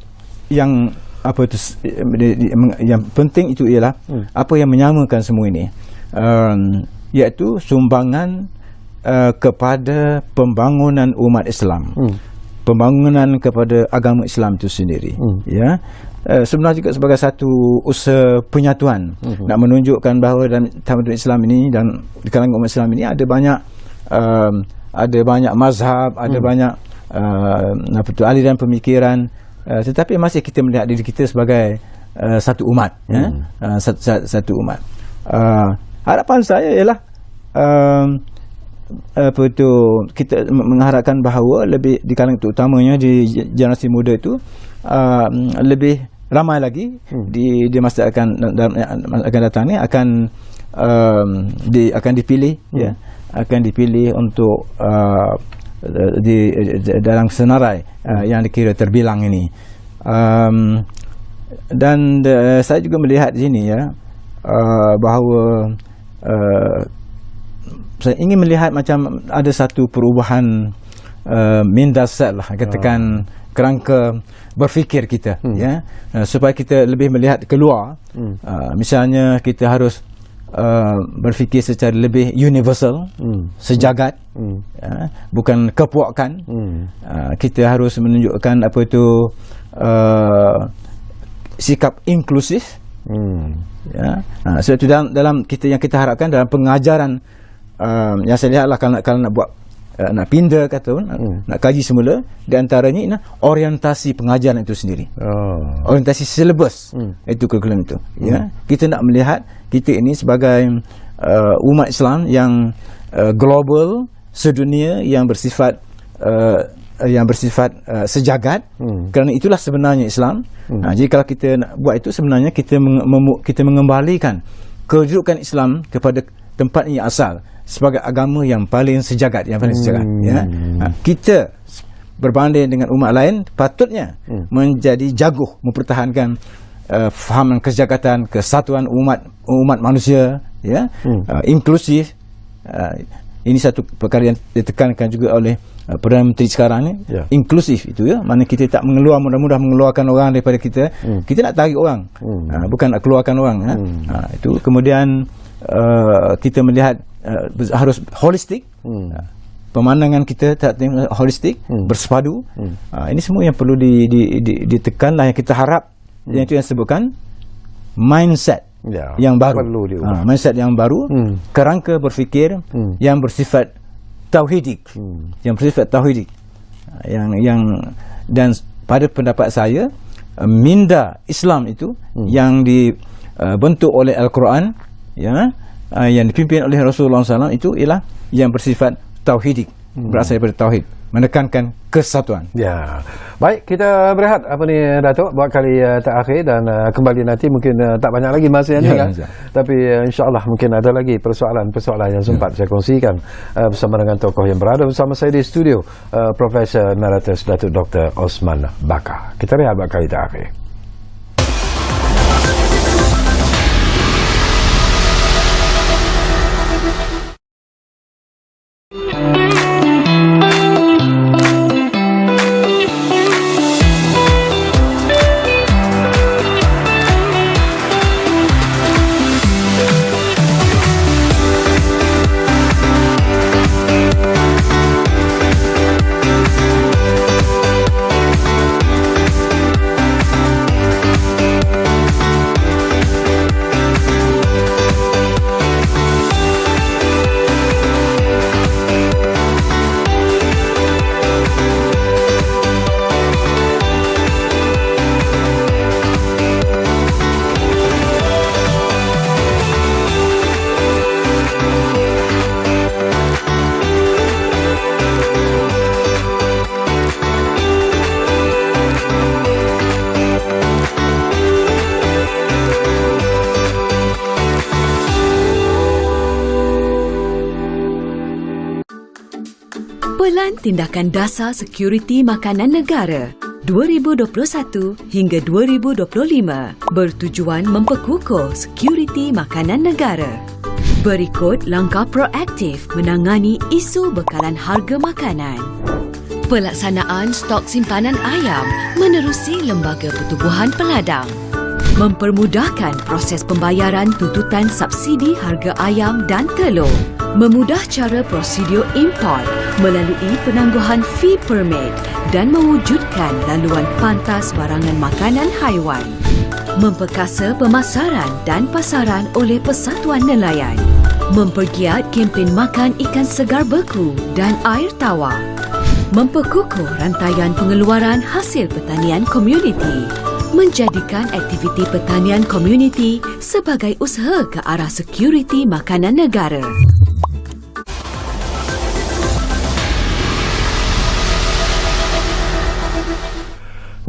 B: penting itu ialah apa yang menyamakan semua ini, iaitu sumbangan kepada pembangunan umat Islam, pembangunan kepada agama Islam itu sendiri, ya. Sebenarnya juga sebagai satu usaha penyatuan, nak menunjukkan bahawa dalam tamadun Islam ini dan di kalangan umat Islam ini ada banyak ada banyak mazhab, ada banyak aliran pemikiran, tetapi masih kita melihat diri kita sebagai satu umat, satu umat. Harapan saya ialah kita mengharapkan bahawa lebih di kalangan terutamanya di generasi muda itu lebih ramai lagi di masa akan datang ni akan dipilih, akan dipilih untuk dalam senarai yang dikira terbilang ini. Dan saya juga melihat di sini bahawa saya ingin melihat macam ada satu perubahan mindset lah, katakan kerangka berfikir kita, supaya kita lebih melihat keluar. Misalnya kita harus berfikir secara lebih universal, sejagat, bukan kepuakan. Kita harus menunjukkan sikap inklusif. Sebab itu dalam kita yang kita harapkan dalam pengajaran, yang saya lihatlah kalau nak buat nak pindah nak kaji semula, di antaranya orientasi pengajaran itu sendiri, orientasi silabus itu kurikulum itu. Kita nak melihat kita ini sebagai umat Islam yang global, sedunia, yang bersifat sejagat, kerana itulah sebenarnya Islam. Jadi kalau kita nak buat itu, sebenarnya kita mengembalikan kedudukan Islam kepada tempat yang asal sebagai agama yang paling sejagat, kita berbanding dengan umat lain patutnya menjadi jaguh mempertahankan faham kesejahteraan, kesatuan umat manusia, inklusif. Ini satu perkara yang ditekankan juga oleh Perdana Menteri sekarang ni, inklusif itu, mana kita tak mudah-mudah mengeluarkan orang daripada kita. Kita nak tarik orang, bukan nak keluarkan orang. Itu kemudian kita melihat harus holistik, pemandangan kita holistik, bersepadu. Ini semua yang perlu ditekanlah, yang kita harap, yang itu yang disebutkan mindset yang baru, mindset yang baru, kerangka berfikir yang bersifat tauhidik, yang dan pada pendapat saya minda Islam itu yang dibentuk oleh Al-Quran, yang dipimpin oleh Rasulullah SAW, itu ialah yang bersifat tauhidik, berasal daripada tauhid, menekankan kesatuan.
A: Baik, kita berehat Datuk buat kali terakhir, dan kembali nanti mungkin tak banyak lagi masa yang tinggal, tapi insya-Allah mungkin ada lagi persoalan yang sempat saya kongsikan bersama dengan tokoh yang berada bersama saya di studio, Profesor Emeritus Datuk Dr. Osman Bakar. Kita berehat buat kali terakhir.
D: Pelan Tindakan Dasar Sekuriti Makanan Negara 2021 hingga 2025 bertujuan memperkukuh sekuriti makanan negara. Berikut langkah proaktif menangani isu bekalan harga makanan. Pelaksanaan stok simpanan ayam menerusi Lembaga Pertubuhan Peladang. Mempermudahkan proses pembayaran tuntutan subsidi harga ayam dan telur. Memudah cara prosedur import melalui penangguhan fee permit dan mewujudkan laluan pantas barangan makanan haiwan. Memperkasa pemasaran dan pasaran oleh persatuan nelayan. Mempergiat kempen makan ikan segar beku dan air tawar. Memperkukuh rantaian pengeluaran hasil pertanian komuniti. Menjadikan aktiviti pertanian komuniti sebagai usaha ke arah sekuriti makanan negara.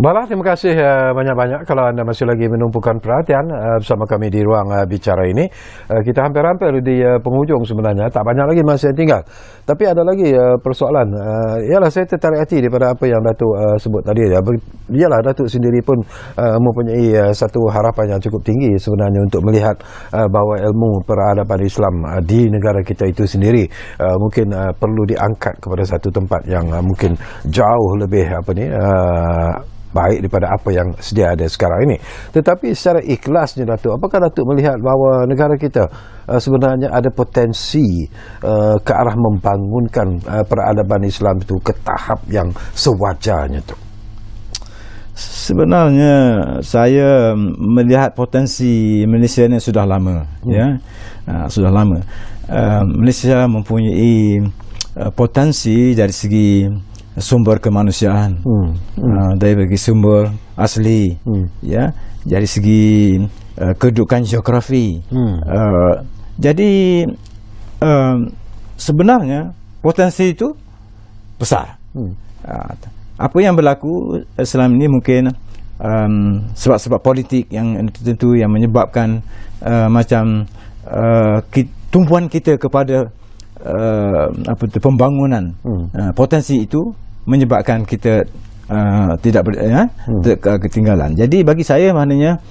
A: Baiklah, terima kasih banyak-banyak kalau anda masih lagi menumpukan perhatian bersama kami di ruang bicara ini. Kita hampir-hampir di penghujung sebenarnya, tak banyak lagi masa yang tinggal. Tapi ada lagi persoalan. Ialah saya tertarik hati daripada apa yang Datuk sebut tadi. Ialah Datuk sendiri pun mempunyai satu harapan yang cukup tinggi sebenarnya untuk melihat bahawa ilmu peradaban Islam di negara kita itu sendiri mungkin perlu diangkat kepada satu tempat yang mungkin jauh lebih baik daripada apa yang sedia ada sekarang ini. Tetapi secara ikhlasnya Datuk, apakah Datuk melihat bahawa negara kita sebenarnya ada potensi ke arah membangunkan peradaban Islam itu ke tahap yang sewajarnya tu?
B: Sebenarnya saya melihat potensi Malaysia ini sudah lama, sudah lama. Malaysia mempunyai potensi dari segi sumber kemanusiaan, dari segi sumber asli, dari segi kedudukan geografi. Jadi sebenarnya potensi itu besar. Apa yang berlaku selama ini mungkin sebab-sebab politik yang tertentu yang menyebabkan macam tumpuan kita kepada pembangunan potensi itu menyebabkan kita tidak ketinggalan. Jadi bagi saya maknanya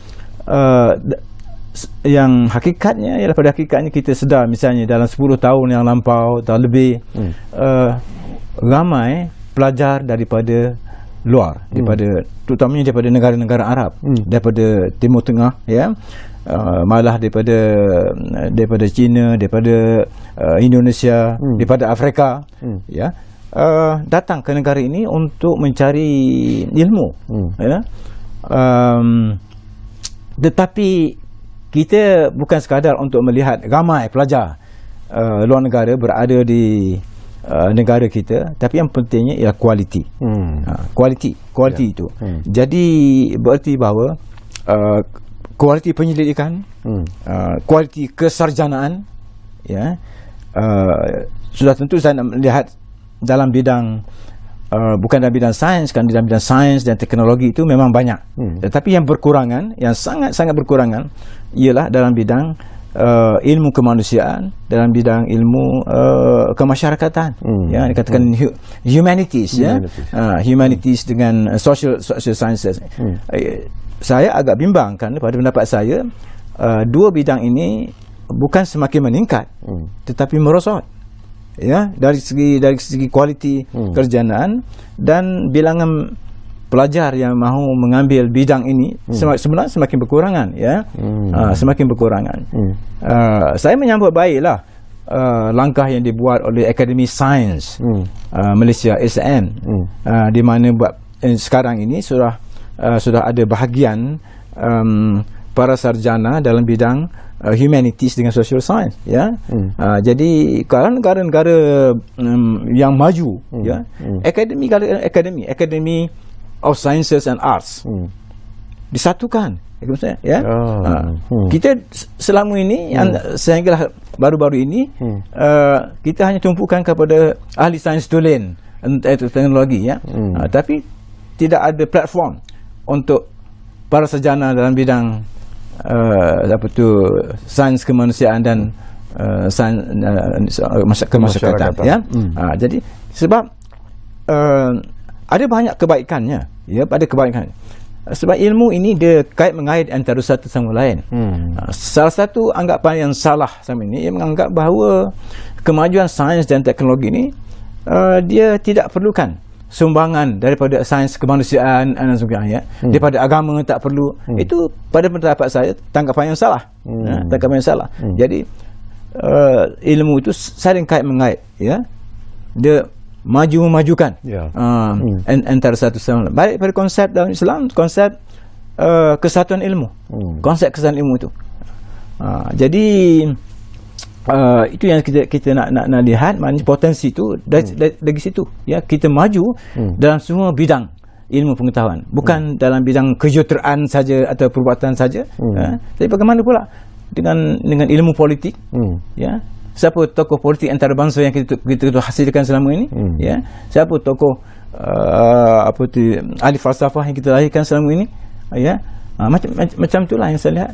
B: yang hakikatnya ialah pada hakikatnya kita sedar misalnya dalam 10 tahun yang lampau atau lebih ramai pelajar daripada luar, terutamanya daripada negara-negara Arab, daripada Timur Tengah, malah daripada China, daripada Indonesia, daripada Afrika, datang ke negara ini untuk mencari ilmu. Tetapi kita bukan sekadar untuk melihat ramai pelajar luar negara berada di negara kita, tapi yang pentingnya ialah kualiti. Kualiti itu. Jadi berarti bahawa kualiti penyelidikan, kualiti kesarjanaan, sudah tentu saya nak melihat dalam bidang bukan dalam bidang sains, kan dalam bidang sains dan teknologi itu memang banyak. Tetapi yang berkurangan, yang sangat-sangat berkurangan ialah dalam bidang ilmu kemanusiaan, dalam bidang ilmu kemasyarakatan, dikatakan humanities, humanities dengan social sciences. Saya agak bimbang kan pada pendapat saya, dua bidang ini bukan semakin meningkat, tetapi merosot. Dari segi kualiti kerjaan dan bilangan pelajar yang mahu mengambil bidang ini sebenarnya semakin berkurangan, semakin berkurangan. Saya menyambut baiklah langkah yang dibuat oleh Akademi Sains Malaysia, SN, di mana sekarang ini sudah ada bahagian para sarjana dalam bidang humanities dengan social science, jadi kalau negara-negara yang maju, akademi of Sciences and Arts disatukan, kita selama ini sehingga baru-baru ini kita hanya tumpukan kepada ahli sains tulen, teknologi, tapi tidak ada platform untuk para sarjana dalam bidang sains kemanusiaan dan sains kemasyarakatan. Jadi sebab ada banyak kebaikannya, pada kebaikan. Sebab ilmu ini dia kait mengait antara satu sama lain. Salah satu anggapan yang salah sama ini, ia menganggap bahawa kemajuan sains dan teknologi ini dia tidak perlukan sumbangan daripada sains kemanusiaan dan sebagainya, daripada agama tak perlu. Itu pada pendapat saya tanggapan yang salah. Tanggapan yang salah. Jadi ilmu itu saling kait mengait, dia memajukan antara satu sama lain. Baik pada konsep dalam Islam, konsep kesatuan ilmu, konsep kesatuan ilmu itu. Jadi itu yang kita nak lihat, maknanya potensi itu dari situ ya, kita maju dalam semua bidang ilmu pengetahuan, bukan dalam bidang kejuruteraan saja atau perbuatan saja, tapi bagaimana pula dengan ilmu politik, ya, siapa tokoh politik antarabangsa yang kita hasilkan selama ini, ya, siapa tokoh ahli falsafah yang kita lahirkan selama ini, ya. Macam itulah yang saya lihat.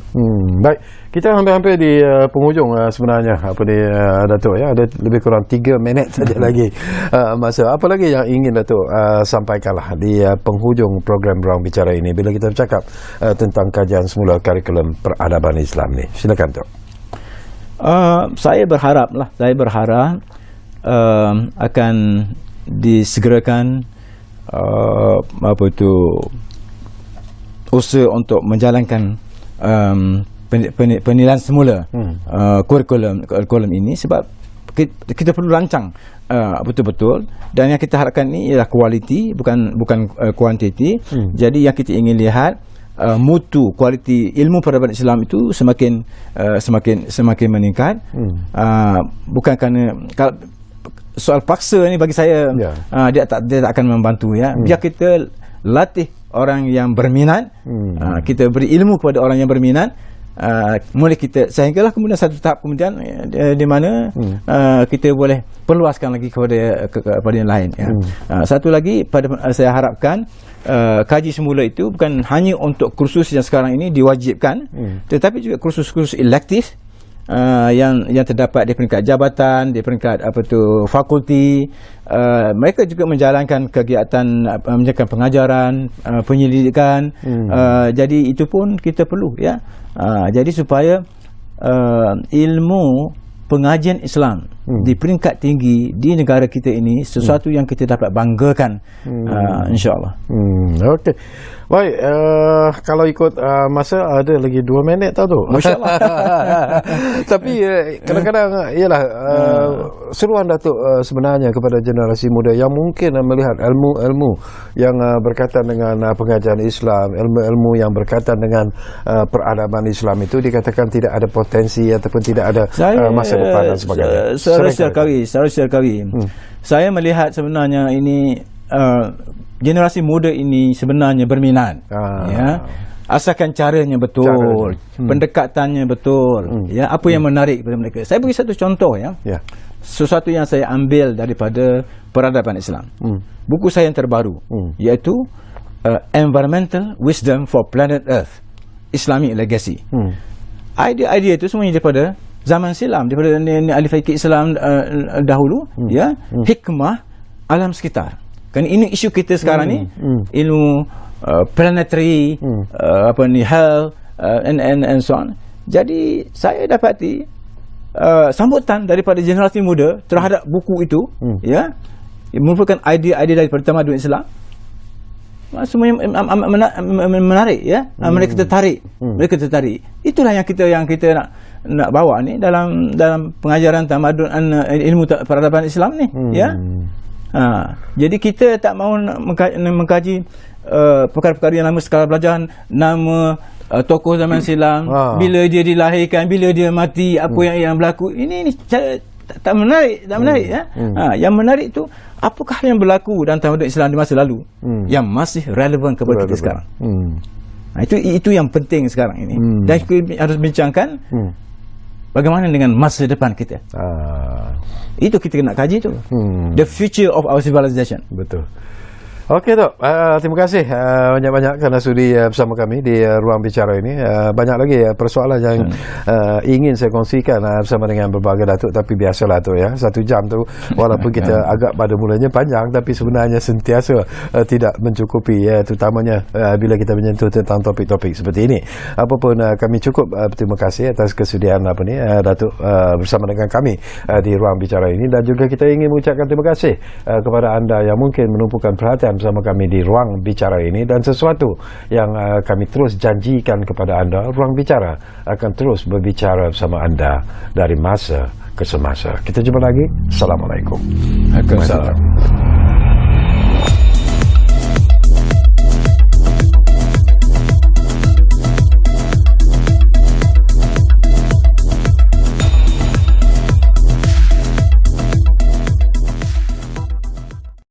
A: Baik, kita hampir-hampir di penghujung sebenarnya Datuk ya, ada lebih kurang 3 minit saja lagi masa. Apa lagi yang ingin Datuk sampaikanlah di penghujung program Ruang Bicara ini bila kita bercakap tentang kajian semula kurikulum peradaban Islam ni? Silakan Datuk.
B: Saya berharap akan disegerakan usaha untuk menjalankan penilaian semula kurikulum ini, sebab kita perlu rancang betul-betul, dan yang kita harapkan ini ialah kualiti, bukan kuantiti. Jadi yang kita ingin lihat mutu kualiti ilmu peradaban Islam itu semakin meningkat. Bukan kerana soal paksa ni bagi saya dia tak akan membantu ya. Biar kita latih orang yang berminat, kita beri ilmu kepada orang yang berminat, mulai kita sehinggalah kemudian satu tahap kemudian di mana kita boleh perluaskan lagi kepada yang lain ya. Satu lagi saya harapkan kaji semula itu bukan hanya untuk kursus yang sekarang ini diwajibkan, tetapi juga kursus-kursus elektif yang terdapat di peringkat jabatan, di peringkat fakulti. Mereka juga menjalankan kegiatan menjalankan pengajaran, penyelidikan. Jadi itu pun kita perlu ya. Jadi supaya ilmu pengajian Islam di peringkat tinggi di negara kita ini sesuatu yang kita dapat banggakan, insya-Allah.
A: Okey. Baik, kalau ikut masa ada lagi 2 minit tau tu.
B: Masya-Allah.
A: Tapi kadang-kadang ialah seruan Datuk sebenarnya kepada generasi muda yang mungkin melihat ilmu-ilmu yang berkaitan dengan pengajian Islam, ilmu-ilmu yang berkaitan dengan peradaban Islam itu dikatakan tidak ada potensi ataupun tidak ada masa depan dan sebagainya.
B: Secara kawi. Saya melihat sebenarnya ini generasi muda ini sebenarnya berminat, ya, asalkan caranya betul, pendekatannya betul, ya, apa yang menarik kepada mereka. Saya beri satu contoh ya, sesuatu yang saya ambil daripada peradaban Islam. Buku saya yang terbaru, iaitu Environmental Wisdom for Planet Earth, Islamic Legacy. Idea-idea itu semuanya daripada zaman silam, daripada ahli fikih Islam dahulu, ya, hikmah alam sekitar. Kan ini isu kita sekarang ni, ilmu planetary, health and so on. Jadi saya dapati sambutan daripada generasi muda terhadap buku itu, ya, merupakan idea-idea daripada tamadun Islam. Semuanya menarik ya. Mereka tertarik. Itulah yang kita nak bawa ni dalam pengajaran tamadun ilmu peradaban Islam ni, ya. Jadi kita tak mahu mengkaji perkara-perkara yang lama skala belajar, nama tokoh zaman silam, bila dia dilahirkan, bila dia mati, apa yang berlaku. Ini tak menarik ya. Yang menarik tu apakah yang berlaku dalam tamadun Islam di masa lalu yang masih relevan kepada kita sekarang. Itu yang penting sekarang ini. Dan kita harus bincangkan bagaimana dengan masa depan kita. Itu kita nak kaji tu. The future of our civilization.
A: Betul. Okey Tok, terima kasih banyak-banyak kerana sudi bersama kami di Ruang Bicara ini. Banyak lagi persoalan yang ingin saya kongsikan bersama dengan berbagai Datuk, tapi biasalah tu ya, 1 jam tu walaupun kita agak pada mulanya panjang, tapi sebenarnya sentiasa tidak mencukupi ya, terutamanya bila kita menyentuh tentang topik-topik seperti ini. Apapun kami cukup terima kasih atas kesudian Datuk bersama dengan kami di Ruang Bicara ini, dan juga kita ingin mengucapkan terima kasih kepada anda yang mungkin menumpukan perhatian bersama kami di Ruang Bicara ini, dan sesuatu yang kami terus janjikan kepada anda, Ruang Bicara akan terus berbicara bersama anda dari masa ke semasa. Kita jumpa lagi. Assalamualaikum.
B: Waalaikumsalam.